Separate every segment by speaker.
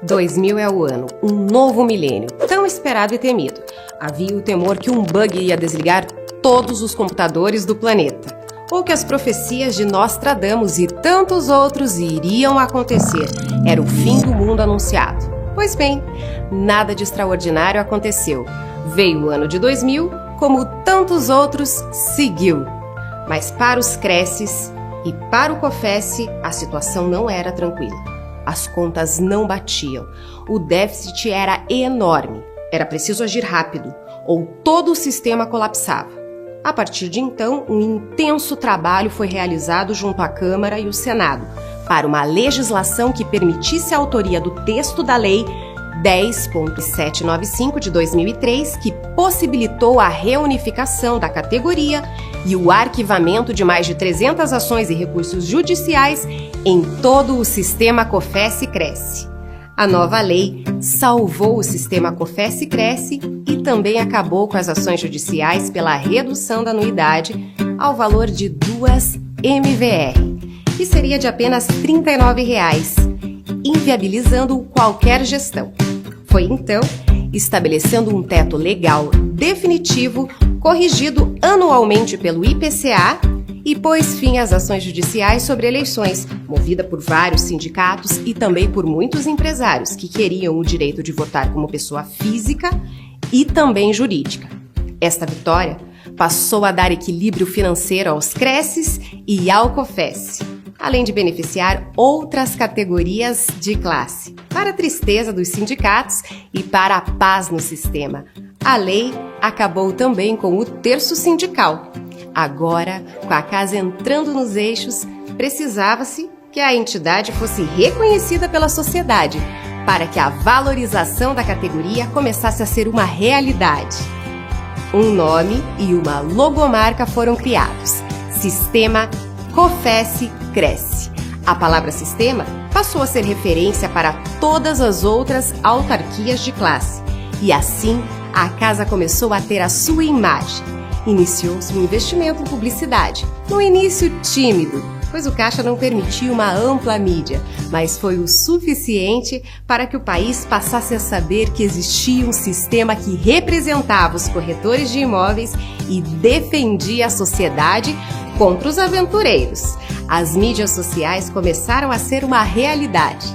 Speaker 1: 2000 é o ano, um novo milênio, tão esperado e temido. Havia o temor que um bug ia desligar todos os computadores do planeta, ou que as profecias de Nostradamus e tantos outros iriam acontecer. Era o fim do mundo anunciado. Pois bem, nada de extraordinário aconteceu. Veio o ano de 2000, como tantos outros, seguiu. Mas para os Cresces e para o COFES, a situação não era tranquila. As contas não batiam. O déficit era enorme. Era preciso agir rápido, ou todo o sistema colapsava. A partir de então, um intenso trabalho foi realizado junto à Câmara e o Senado para uma legislação que permitisse a autoria do texto da Lei 10.795 de 2003, que possibilitou a reunificação da categoria e o arquivamento de mais de 300 ações e recursos judiciais em todo o sistema COFES-Cresce. A nova lei salvou o sistema COFES-Cresce e também acabou com as ações judiciais pela redução da anuidade ao valor de 2 MVR, que seria de apenas R$ 39,00, inviabilizando qualquer gestão. Foi então, estabelecendo um teto legal definitivo, corrigido anualmente pelo IPCA, e pôs fim às ações judiciais sobre eleições, movida por vários sindicatos e também por muitos empresários que queriam o direito de votar como pessoa física e também jurídica. Esta vitória passou a dar equilíbrio financeiro aos Cresces e ao COFES, além de beneficiar outras categorias de classe, para a tristeza dos sindicatos e para a paz no sistema. A lei acabou também com o terço sindical. Agora, com a casa entrando nos eixos, precisava-se que a entidade fosse reconhecida pela sociedade, para que a valorização da categoria começasse a ser uma realidade. Um nome e uma logomarca foram criados: Sistema COFES-Cresce. A palavra sistema passou a ser referência para todas as outras autarquias de classe, e assim a casa começou a ter a sua imagem. Iniciou-se um investimento em publicidade, no início tímido, pois o caixa não permitia uma ampla mídia, mas foi o suficiente para que o país passasse a saber que existia um sistema que representava os corretores de imóveis e defendia a sociedade contra os aventureiros. As mídias sociais começaram a ser uma realidade.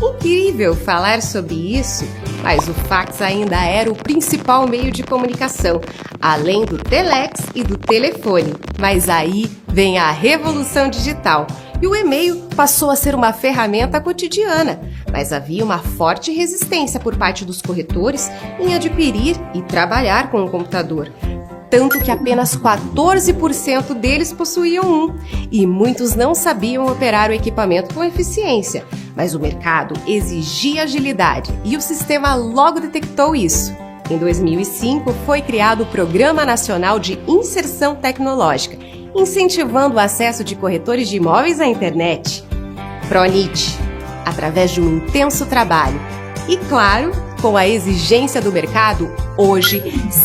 Speaker 1: Incrível falar sobre isso, mas o fax ainda era o principal meio de comunicação, além do telex e do telefone. Mas aí vem a revolução digital e o e-mail passou a ser uma ferramenta cotidiana, mas havia uma forte resistência por parte dos corretores em adquirir e trabalhar com o computador. Tanto que apenas 14% deles possuíam um, e muitos não sabiam operar o equipamento com eficiência. Mas o mercado exigia agilidade e o sistema logo detectou isso. Em 2005, foi criado o Programa Nacional de Inserção Tecnológica, incentivando o acesso de corretores de imóveis à internet. PRONIT, através de um intenso trabalho. E claro, com a exigência do mercado, hoje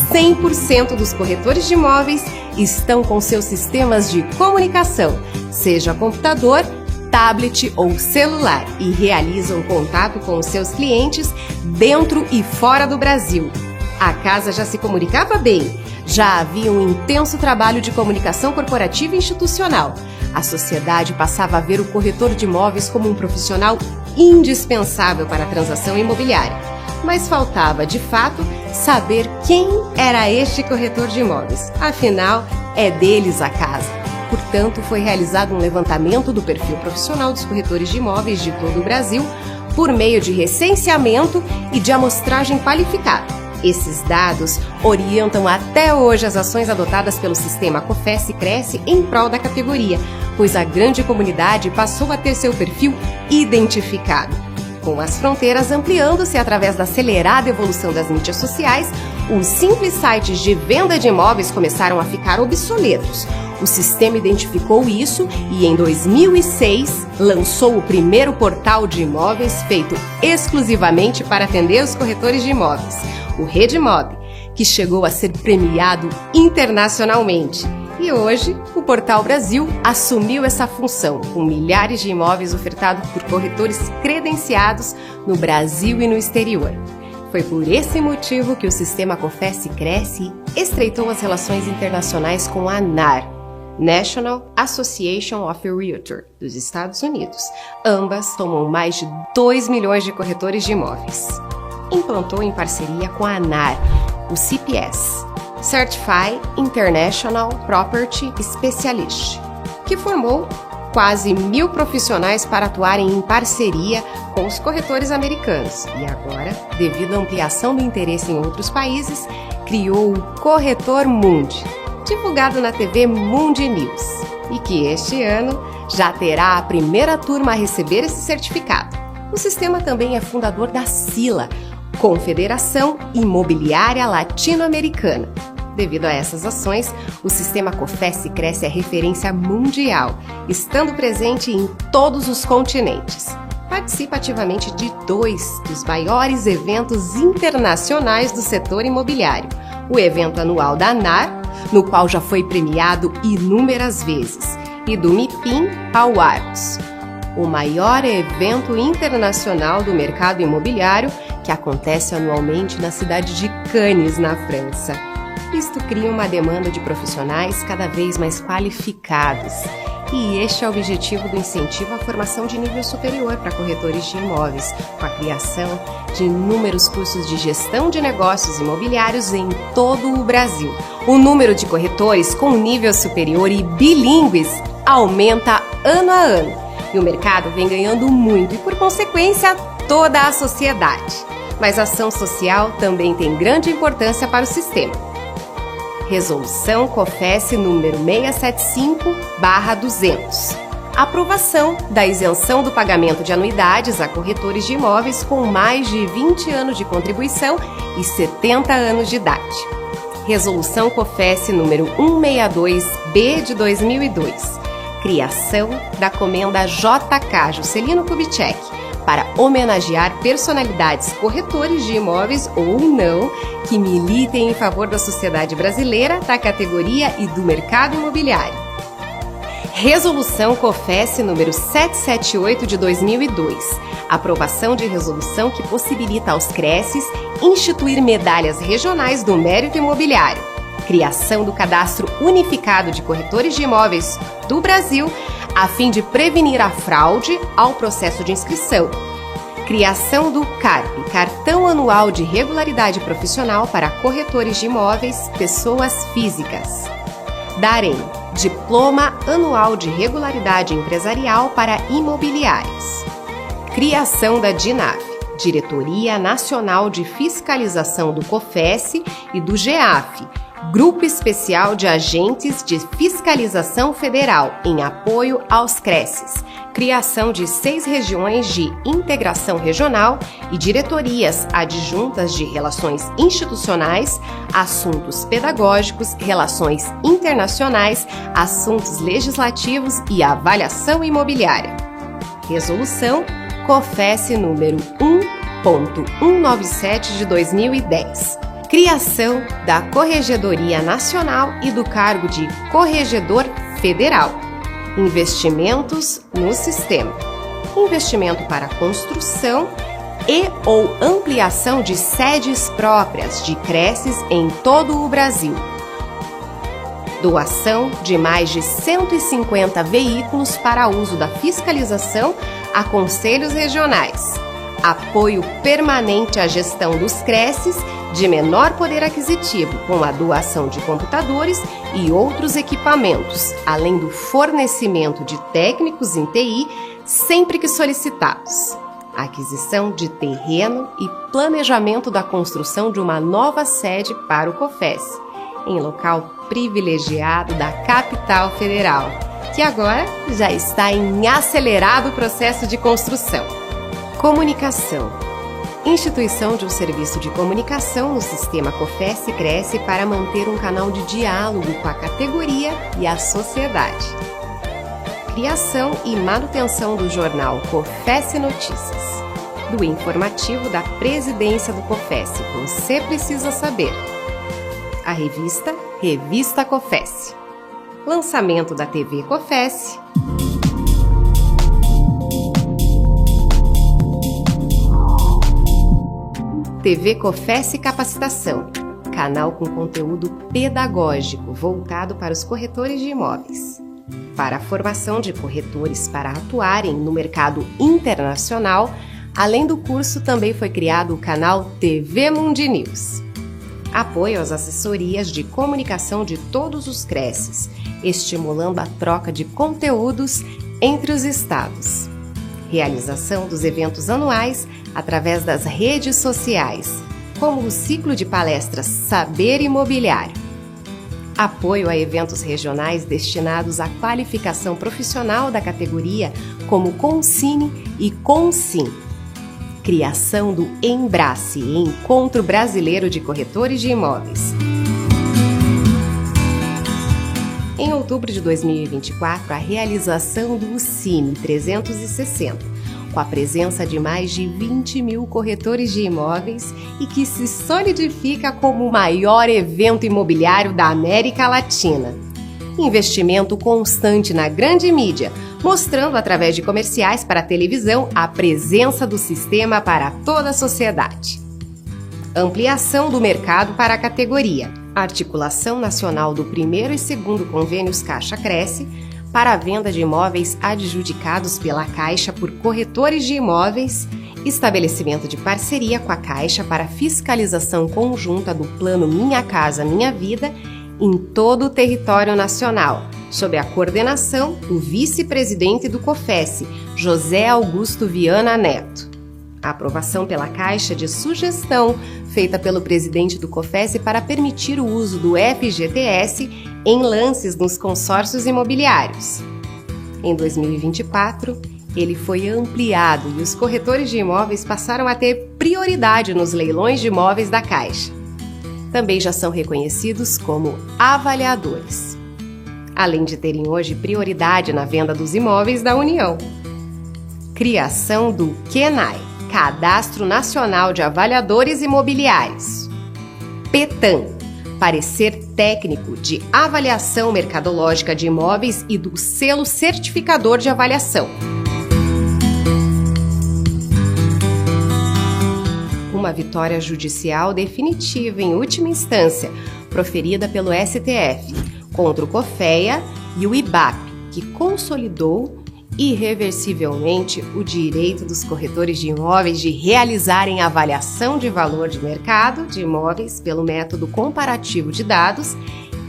Speaker 1: 100% dos corretores de imóveis estão com seus sistemas de comunicação, seja computador, tablet ou celular, e realizam contato com os seus clientes dentro e fora do Brasil. A casa já se comunicava bem, já havia um intenso trabalho de comunicação corporativa e institucional. A sociedade passava a ver o corretor de imóveis como um profissional indispensável para a transação imobiliária. Mas faltava, de fato, saber quem era este corretor de imóveis. Afinal, é deles a casa. Portanto, foi realizado um levantamento do perfil profissional dos corretores de imóveis de todo o Brasil por meio de recenseamento e de amostragem qualificada. Esses dados orientam até hoje as ações adotadas pelo sistema COFES-Cresce em prol da categoria, pois a grande comunidade passou a ter seu perfil identificado. Com as fronteiras ampliando-se através da acelerada evolução das mídias sociais, os simples sites de venda de imóveis começaram a ficar obsoletos. O sistema identificou isso e, em 2006, lançou o primeiro portal de imóveis feito exclusivamente para atender os corretores de imóveis, o RedeMob, que chegou a ser premiado internacionalmente. E hoje, o Portal Brasil assumiu essa função, com milhares de imóveis ofertados por corretores credenciados no Brasil e no exterior. Foi por esse motivo que o sistema COFES-Cresce estreitou as relações internacionais com a ANAR, National Association of Realtors, dos Estados Unidos. Ambas somam mais de 2 milhões de corretores de imóveis. Implantou em parceria com a ANAR, o CPS, Certified International Property Specialist, que formou quase 1.000 profissionais para atuarem em parceria com os corretores americanos. E agora, devido à ampliação do interesse em outros países, criou o Corretor Mundi, divulgado na TV Mundi News, e que este ano já terá a primeira turma a receber esse certificado. O sistema também é fundador da CILA, Confederação Imobiliária Latino-Americana. Devido a essas ações, o sistema COFES-Cresce é referência mundial, estando presente em todos os continentes. Participa ativamente de 2 dos maiores eventos internacionais do setor imobiliário: o evento anual da ANAR, no qual já foi premiado inúmeras vezes, e do MIPIM Awards, o maior evento internacional do mercado imobiliário, que acontece anualmente na cidade de Cannes, na França. Isto cria uma demanda de profissionais cada vez mais qualificados. E este é o objetivo do incentivo à formação de nível superior para corretores de imóveis, com a criação de inúmeros cursos de gestão de negócios imobiliários em todo o Brasil. O número de corretores com nível superior e bilíngues aumenta ano a ano. E o mercado vem ganhando muito e, por consequência, toda a sociedade. Mas a ação social também tem grande importância para o sistema. Resolução COFES número 675/200. Aprovação da isenção do pagamento de anuidades a corretores de imóveis com mais de 20 anos de contribuição e 70 anos de idade. Resolução COFES número 162/B de 2002. Criação da Comenda JK Juscelino Kubitschek, para homenagear personalidades corretores de imóveis ou não que militem em favor da sociedade brasileira, da categoria e do mercado imobiliário. Resolução COFES número 778 de 2002. Aprovação de resolução que possibilita aos CRECES instituir medalhas regionais do mérito imobiliário. Criação do Cadastro Unificado de Corretores de Imóveis do Brasil, a fim de prevenir a fraude ao processo de inscrição. Criação do CARP, Cartão Anual de Regularidade Profissional para corretores de imóveis, pessoas físicas. DAREM, Diploma Anual de Regularidade Empresarial para imobiliários. Criação da DINAF, Diretoria Nacional de Fiscalização do COFES e do GEAF, Grupo Especial de Agentes de Fiscalização Federal, em apoio aos CRECES. Criação de 6 regiões de integração regional e diretorias adjuntas de relações institucionais, assuntos pedagógicos, relações internacionais, assuntos legislativos e avaliação imobiliária. Resolução COFES número 1.197 de 2010. Criação da Corregedoria Nacional e do cargo de Corregedor Federal. Investimentos no sistema. Investimento para construção e ou ampliação de sedes próprias de CRECES em todo o Brasil. Doação de mais de 150 veículos para uso da fiscalização a conselhos regionais. Apoio permanente à gestão dos CRECES de menor poder aquisitivo, com a doação de computadores e outros equipamentos, além do fornecimento de técnicos em TI sempre que solicitados. Aquisição de terreno e planejamento da construção de uma nova sede para o COFES, em local privilegiado da capital federal, que agora já está em acelerado processo de construção. Comunicação. Instituição de um serviço de comunicação no sistema COFES-Cresce para manter um canal de diálogo com a categoria e a sociedade. Criação e manutenção do jornal COFES Notícias. Do informativo da presidência do COFES, Você Precisa Saber. A revista Revista COFES. lançamento da TV COFES, TV COFES Capacitação, canal com conteúdo pedagógico voltado para os corretores de imóveis. Para a formação de corretores para atuarem no mercado internacional, além do curso, também foi criado o canal TV Mundi News. Apoio às assessorias de comunicação de todos os CRECES, estimulando a troca de conteúdos entre os estados. Realização dos eventos anuais através das redes sociais, como o ciclo de palestras Saber Imobiliário. Apoio a eventos regionais destinados à qualificação profissional da categoria, como Consine e Consim. Criação do Embrace, Encontro Brasileiro de Corretores de Imóveis. Em outubro de 2024, a realização do Cine 360, com a presença de mais de 20 mil corretores de imóveis e que se solidifica como o maior evento imobiliário da América Latina. Investimento constante na grande mídia, mostrando através de comerciais para a televisão a presença do sistema para toda a sociedade. Ampliação do mercado para a categoria. Articulação nacional do primeiro e segundo convênios Caixa-Cresce para a venda de imóveis adjudicados pela Caixa por corretores de imóveis, estabelecimento de parceria com a Caixa para fiscalização conjunta do Plano Minha Casa Minha Vida em todo o território nacional, sob a coordenação do vice-presidente do COFES, José Augusto Viana Neto. A aprovação pela Caixa de sugestão feita pelo presidente do COFES para permitir o uso do FGTS em lances nos consórcios imobiliários. Em 2024, ele foi ampliado e os corretores de imóveis passaram a ter prioridade nos leilões de imóveis da Caixa. Também já são reconhecidos como avaliadores, além de terem hoje prioridade na venda dos imóveis da União. Criação do CNAI, Cadastro Nacional de Avaliadores Imobiliários. PETAM, Parecer Técnico de Avaliação Mercadológica de Imóveis e do Selo Certificador de Avaliação. Uma vitória judicial definitiva em última instância, proferida pelo STF, contra o COFEA e o IBAP, que consolidou irreversivelmente o direito dos corretores de imóveis de realizarem avaliação de valor de mercado de imóveis pelo método comparativo de dados,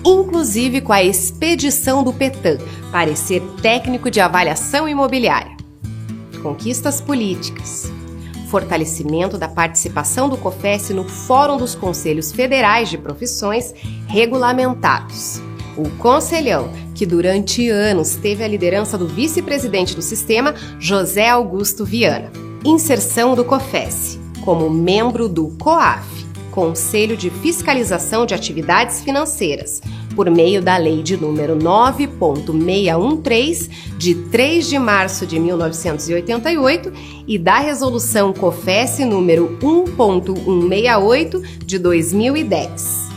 Speaker 1: inclusive com a expedição do PETAM, Parecer Técnico de Avaliação Imobiliária. Conquistas políticas. Fortalecimento da participação do COFES no Fórum dos Conselhos Federais de Profissões Regulamentados. O Conselhão, que durante anos teve a liderança do vice-presidente do sistema, José Augusto Viana. Inserção do COFES, como membro do COAF, Conselho de Fiscalização de Atividades Financeiras, por meio da Lei de número 9.613, de 3 de março de 1988, e da Resolução COFES número 1.168, de 2010.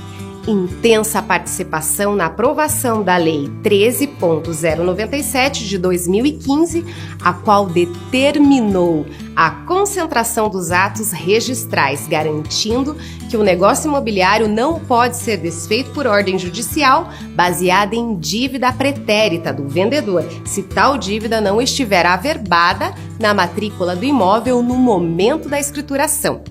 Speaker 1: Intensa participação na aprovação da Lei 13.097 de 2015, a qual determinou a concentração dos atos registrais, garantindo que o negócio imobiliário não pode ser desfeito por ordem judicial baseada em dívida pretérita do vendedor, se tal dívida não estiver averbada na matrícula do imóvel no momento da escrituração.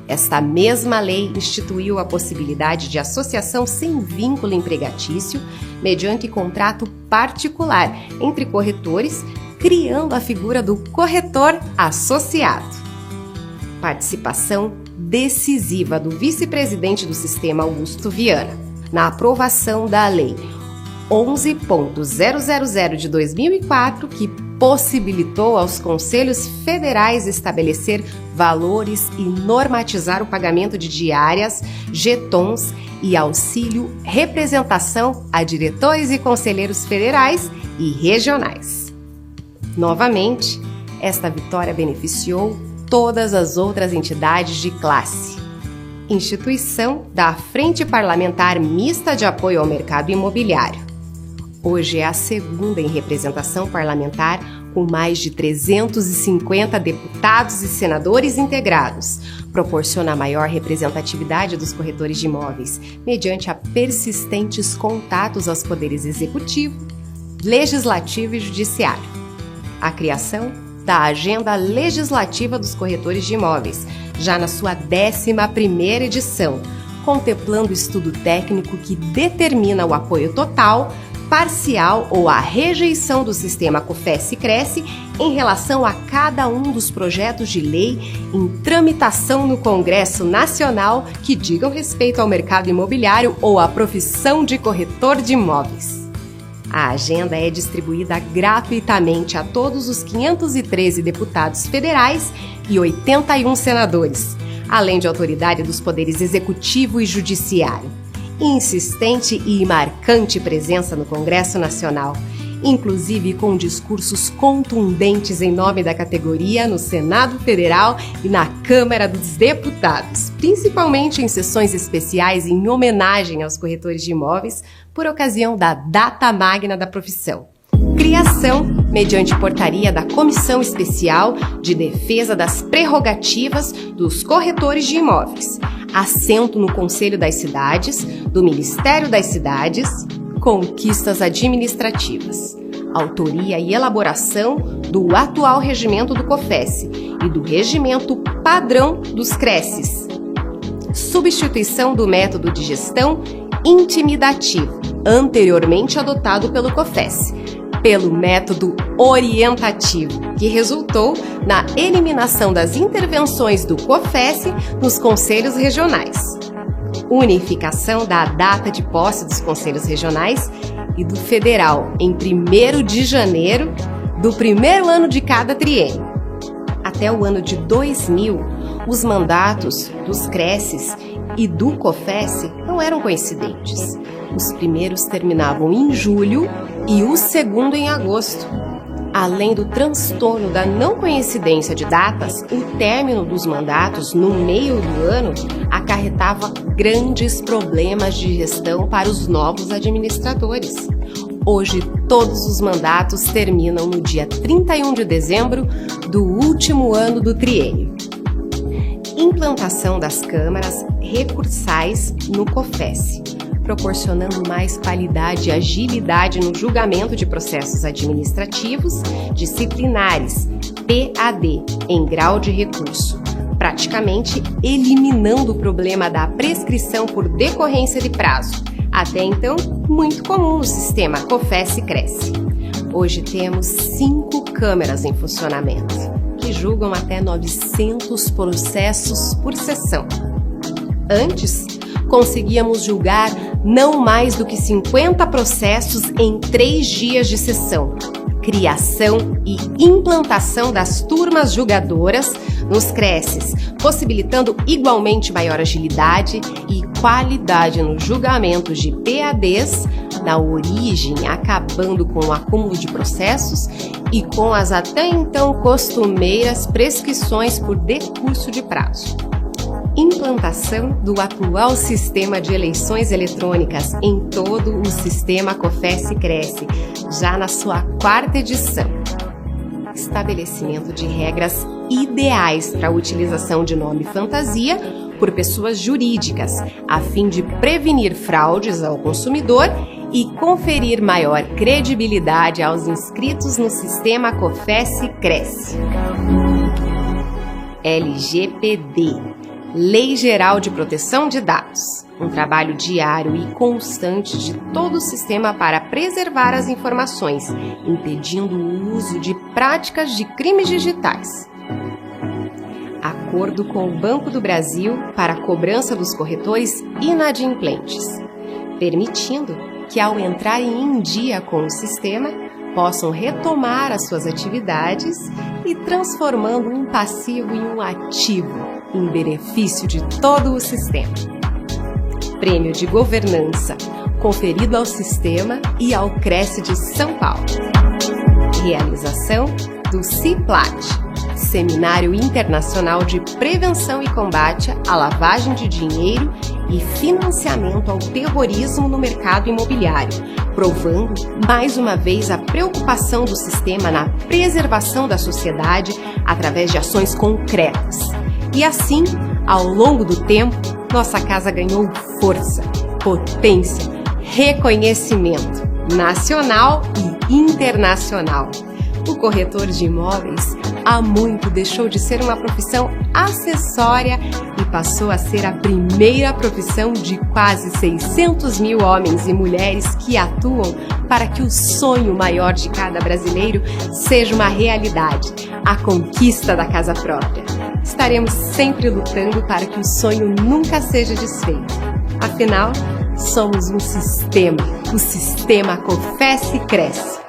Speaker 1: Esta mesma lei instituiu a possibilidade de associação sem vínculo empregatício, mediante contrato particular entre corretores, criando a figura do corretor associado. Participação decisiva do vice-presidente do sistema, Augusto Viana, na aprovação da Lei 11.000 de 2004, que possibilitou aos conselhos federais estabelecer valores e normatizar o pagamento de diárias, jetons e auxílio representação a diretores e conselheiros federais e regionais. Novamente, esta vitória beneficiou todas as outras entidades de classe. Instituição da Frente Parlamentar Mista de Apoio ao Mercado Imobiliário. Hoje é a segunda em representação parlamentar, com mais de 350 deputados e senadores integrados. Proporciona a maior representatividade dos corretores de imóveis, mediante a persistentes contatos aos poderes executivo, legislativo e judiciário. A criação da Agenda Legislativa dos Corretores de Imóveis, já na sua 11ª edição, contemplando estudo técnico que determina o apoio total, parcial ou a rejeição do sistema COFES-Cresce em relação a cada um dos projetos de lei em tramitação no Congresso Nacional que digam respeito ao mercado imobiliário ou à profissão de corretor de imóveis. A agenda é distribuída gratuitamente a todos os 513 deputados federais e 81 senadores, além de autoridade dos poderes executivo e judiciário. Insistente e marcante presença no Congresso Nacional, inclusive com discursos contundentes em nome da categoria no Senado Federal e na Câmara dos Deputados, principalmente em sessões especiais em homenagem aos corretores de imóveis por ocasião da data magna da profissão. Criação, mediante portaria da Comissão Especial de Defesa das Prerrogativas dos Corretores de Imóveis, assento no Conselho das Cidades, do Ministério das Cidades, conquistas administrativas, autoria e elaboração do atual regimento do COFES e do regimento padrão dos CRECES, substituição do método de gestão intimidativo, anteriormente adotado pelo COFES, pelo método orientativo, que resultou na eliminação das intervenções do COFES nos conselhos regionais. Unificação da data de posse dos conselhos regionais e do federal em 1º de janeiro do primeiro ano de cada triênio. Até o ano de 2000, os mandatos dos CRECES e do COFES não eram coincidentes. Os primeiros terminavam em julho e o segundo em agosto. Além do transtorno da não coincidência de datas, o término dos mandatos no meio do ano acarretava grandes problemas de gestão para os novos administradores. Hoje, todos os mandatos terminam no dia 31 de dezembro do último ano do triênio. Implantação das câmaras recursais no COFES, proporcionando mais qualidade e agilidade no julgamento de processos administrativos, disciplinares, PAD, em grau de recurso, praticamente eliminando o problema da prescrição por decorrência de prazo, até então muito comum no sistema COFES-Cresce. Hoje temos 5 câmeras em funcionamento, que julgam até 900 processos por sessão. Antes, conseguíamos julgar não mais do que 50 processos em 3 dias de sessão. Criação e implantação das turmas julgadoras nos CRECES, possibilitando igualmente maior agilidade e qualidade nos julgamentos de PADs, na origem acabando com o acúmulo de processos e com as até então costumeiras prescrições por decurso de prazo. Implantação do atual sistema de eleições eletrônicas em todo o sistema COFES-Cresce, já na sua 4ª edição. Estabelecimento de regras ideais para a utilização de nome fantasia por pessoas jurídicas, a fim de prevenir fraudes ao consumidor e conferir maior credibilidade aos inscritos no sistema COFES-Cresce. LGPD, Lei Geral de Proteção de Dados, um trabalho diário e constante de todo o sistema para preservar as informações, impedindo o uso de práticas de crimes digitais. Acordo com o Banco do Brasil para a cobrança dos corretores inadimplentes, permitindo que, ao entrarem em dia com o sistema, possam retomar as suas atividades e transformando um passivo em um ativo, em benefício de todo o sistema. Prêmio de Governança, conferido ao sistema e ao CRECE de São Paulo. Realização do CIPLAT, Seminário Internacional de Prevenção e Combate à Lavagem de Dinheiro e financiamento ao terrorismo no mercado imobiliário, provando mais uma vez a preocupação do sistema na preservação da sociedade através de ações concretas. E assim, ao longo do tempo, nossa casa ganhou força, potência, reconhecimento nacional e internacional. O corretor de imóveis há muito deixou de ser uma profissão acessória e passou a ser a primeira profissão de quase 600 mil homens e mulheres que atuam para que o sonho maior de cada brasileiro seja uma realidade, a conquista da casa própria. Estaremos sempre lutando para que o sonho nunca seja desfeito. Afinal, somos um sistema, o sistema COFES-Cresce.